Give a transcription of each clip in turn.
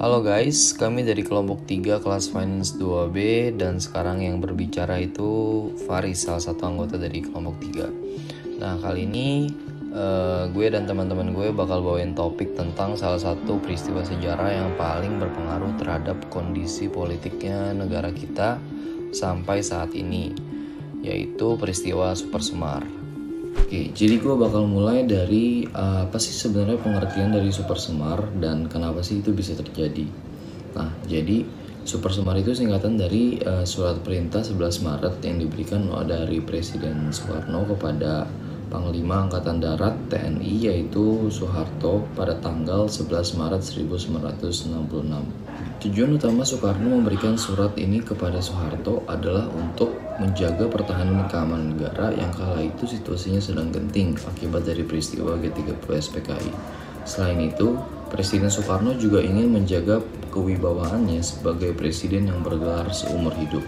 Halo guys, kami dari kelompok 3 kelas Finance 2B dan sekarang yang berbicara itu Faris, salah satu anggota dari kelompok 3. Nah, kali ini gue dan teman-teman gue bakal bawain topik tentang salah satu peristiwa sejarah yang paling berpengaruh terhadap kondisi politiknya negara kita sampai saat ini, yaitu peristiwa Super Semar. Oke, jadi gue bakal mulai dari apa sih sebenarnya pengertian dari Super Semar dan kenapa sih itu bisa terjadi. Nah, jadi Super Semar itu singkatan dari surat perintah 11 Maret yang diberikan dari Presiden Soekarno kepada Panglima Angkatan Darat TNI yaitu Soeharto pada tanggal 11 Maret 1966. Tujuan utama Soekarno memberikan surat ini kepada Soeharto adalah untuk menjaga pertahanan keamanan negara yang kala itu situasinya sedang genting akibat dari peristiwa G30 SPKI. Selain itu, Presiden Soekarno juga ingin menjaga kewibawaannya sebagai presiden yang bergelar seumur hidup.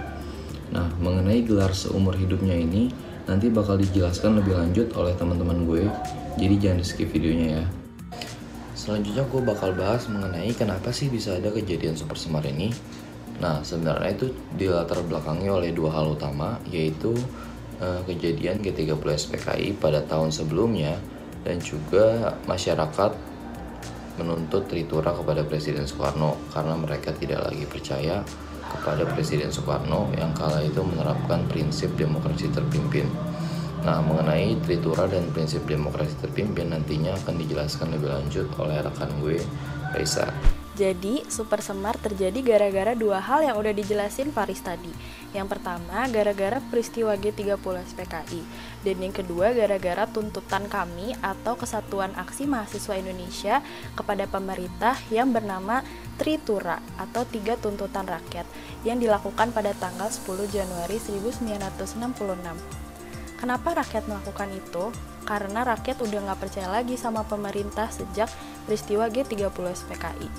Nah, mengenai gelar seumur hidupnya ini nanti bakal dijelaskan lebih lanjut oleh teman-teman gue, jadi jangan di skip videonya ya. Selanjutnya gue bakal bahas mengenai kenapa sih bisa ada kejadian Super Semar ini. Nah, sebenarnya itu dilatar belakangi oleh dua hal utama, yaitu kejadian G30 SPKI pada tahun sebelumnya dan juga masyarakat menuntut Tritura kepada Presiden Soekarno karena mereka tidak lagi percaya kepada Presiden Soekarno yang kala itu menerapkan prinsip demokrasi terpimpin. Nah, mengenai Tritura dan prinsip demokrasi terpimpin nantinya akan dijelaskan lebih lanjut oleh rekan gue, Raisa. Jadi, Super Semar terjadi gara-gara dua hal yang udah dijelasin Faris tadi. Yang pertama, gara-gara peristiwa G30 SPKI. Dan yang kedua, gara-gara tuntutan kami atau Kesatuan Aksi Mahasiswa Indonesia kepada pemerintah yang bernama Tritura atau Tiga Tuntutan Rakyat yang dilakukan pada tanggal 10 Januari 1966. Kenapa rakyat melakukan itu? Karena rakyat udah nggak percaya lagi sama pemerintah sejak peristiwa G30 SPKI.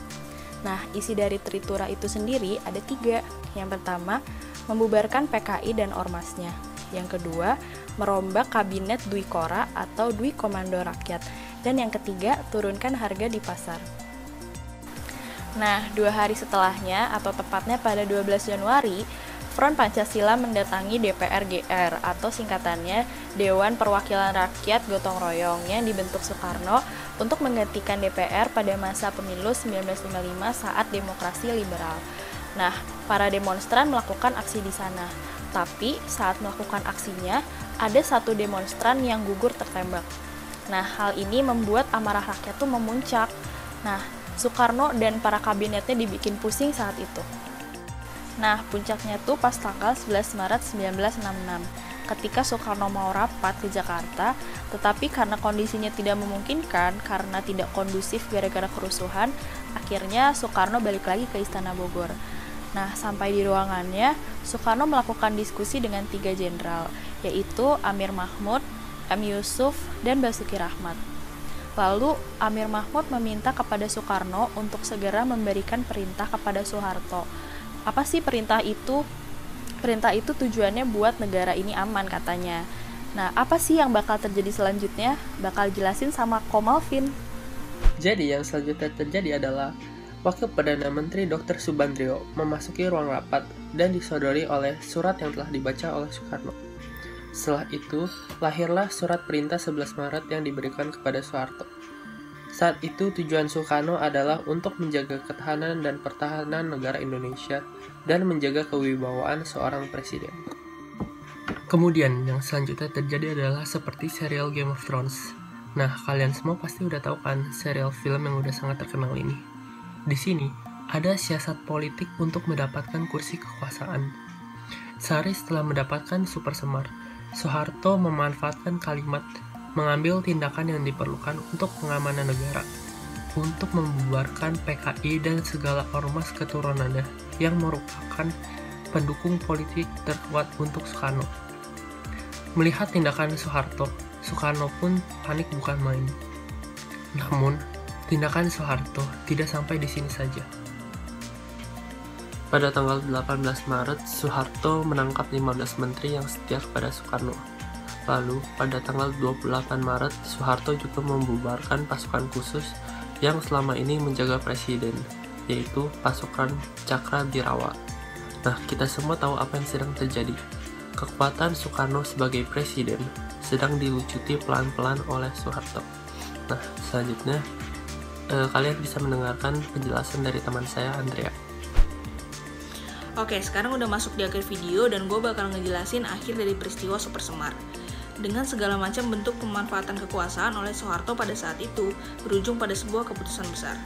Nah, isi dari Tritura itu sendiri ada 3. Yang pertama, membubarkan PKI dan ormasnya. Yang kedua, merombak kabinet Dwi Kora atau Dwi Komando Rakyat. Dan yang ketiga, turunkan harga di pasar. Nah, 2 hari setelahnya atau tepatnya pada 12 Januari, Front Pancasila mendatangi DPR GR atau singkatannya Dewan Perwakilan Rakyat Gotong Royong yang dibentuk Soekarno untuk menggantikan DPR pada masa pemilu 1955 saat demokrasi liberal. Nah, para demonstran melakukan aksi di sana. Tapi saat melakukan aksinya, ada satu demonstran yang gugur tertembak. Nah, hal ini membuat amarah rakyat tuh memuncak. Nah, Soekarno dan para kabinetnya dibikin pusing saat itu. Nah, puncaknya tuh pas tanggal 11 Maret 1966, ketika Soekarno mau rapat ke Jakarta, tetapi karena kondisinya tidak memungkinkan, karena tidak kondusif gara-gara kerusuhan, akhirnya Soekarno balik lagi ke Istana Bogor. Nah, sampai di ruangannya, Soekarno melakukan diskusi dengan 3 jenderal, yaitu Amir Mahmud, M. Yusuf, dan Basuki Rahmat. Lalu, Amir Mahmud meminta kepada Soekarno untuk segera memberikan perintah kepada Soeharto. Apa sih perintah itu? Perintah itu tujuannya buat negara ini aman katanya. Nah, apa sih yang bakal terjadi selanjutnya? Bakal jelasin sama Komalvin. Jadi yang selanjutnya terjadi adalah Wakil Perdana Menteri Dr. Subandrio memasuki ruang rapat dan disodori oleh surat yang telah dibaca oleh Soekarno. Setelah itu, lahirlah surat perintah 11 Maret yang diberikan kepada Soeharto. Saat itu tujuan Soekarno adalah untuk menjaga ketahanan dan pertahanan negara Indonesia dan menjaga kewibawaan seorang presiden. Kemudian yang selanjutnya terjadi adalah seperti serial Game of Thrones. Nah, kalian semua pasti udah tahu kan serial film yang udah sangat terkenal ini. Di sini ada siasat politik untuk mendapatkan kursi kekuasaan. Sehari setelah mendapatkan Super Semar, Soeharto memanfaatkan kalimat mengambil tindakan yang diperlukan untuk pengamanan negara, untuk membubarkan PKI dan segala ormas keturunannya yang merupakan pendukung politik terkuat untuk Soekarno. Melihat tindakan Soeharto, Soekarno pun panik bukan main. Namun, tindakan Soeharto tidak sampai di sini saja. Pada tanggal 18 Maret, Soeharto menangkap 15 menteri yang setia kepada Soekarno. Lalu, pada tanggal 28 Maret, Soeharto juga membubarkan pasukan khusus yang selama ini menjaga presiden. yaitu pasukan Cakradirawa. Nah, kita semua tahu apa yang sedang terjadi. Kekuatan Soekarno sebagai presiden sedang dilucuti pelan-pelan oleh Soeharto. Nah, selanjutnya kalian bisa mendengarkan penjelasan dari teman saya, Andrea. Oke, sekarang udah masuk di akhir video dan gue bakal ngejelasin akhir dari peristiwa Super Semar. Dengan segala macam bentuk pemanfaatan kekuasaan oleh Soeharto pada saat itu, berujung pada sebuah keputusan besar.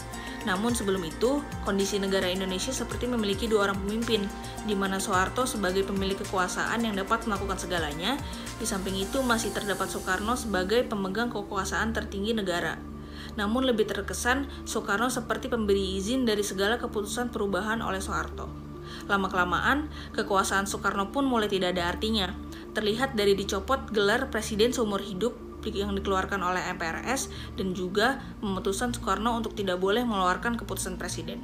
Namun sebelum itu, kondisi negara Indonesia seperti memiliki dua orang pemimpin, di mana Soeharto sebagai pemilik kekuasaan yang dapat melakukan segalanya, di samping itu masih terdapat Soekarno sebagai pemegang kekuasaan tertinggi negara. Namun lebih terkesan, Soekarno seperti pemberi izin dari segala keputusan perubahan oleh Soeharto. Lama-kelamaan, kekuasaan Soekarno pun mulai tidak ada artinya. Terlihat dari dicopot gelar presiden seumur hidup yang dikeluarkan oleh MPRS dan juga memutuskan Soekarno untuk tidak boleh mengeluarkan keputusan presiden.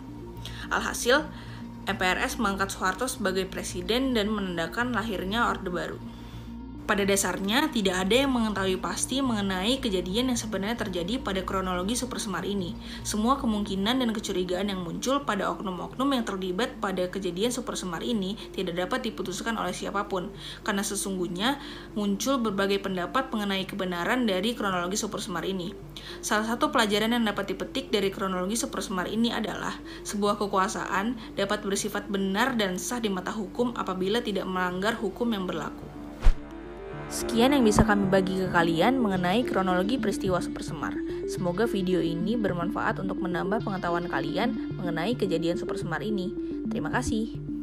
Alhasil, MPRS mengangkat Soeharto sebagai presiden dan menandakan lahirnya Orde Baru. Pada dasarnya, tidak ada yang mengetahui pasti mengenai kejadian yang sebenarnya terjadi pada kronologi Super Semar ini. Semua kemungkinan dan kecurigaan yang muncul pada oknum-oknum yang terlibat pada kejadian Super Semar ini tidak dapat diputuskan oleh siapapun, karena sesungguhnya muncul berbagai pendapat mengenai kebenaran dari kronologi Super Semar ini. Salah satu pelajaran yang dapat dipetik dari kronologi Super Semar ini adalah sebuah kekuasaan dapat bersifat benar dan sah di mata hukum apabila tidak melanggar hukum yang berlaku. Sekian yang bisa kami bagi ke kalian mengenai kronologi peristiwa Super Semar. Semoga video ini bermanfaat untuk menambah pengetahuan kalian mengenai kejadian Super Semar ini. Terima kasih.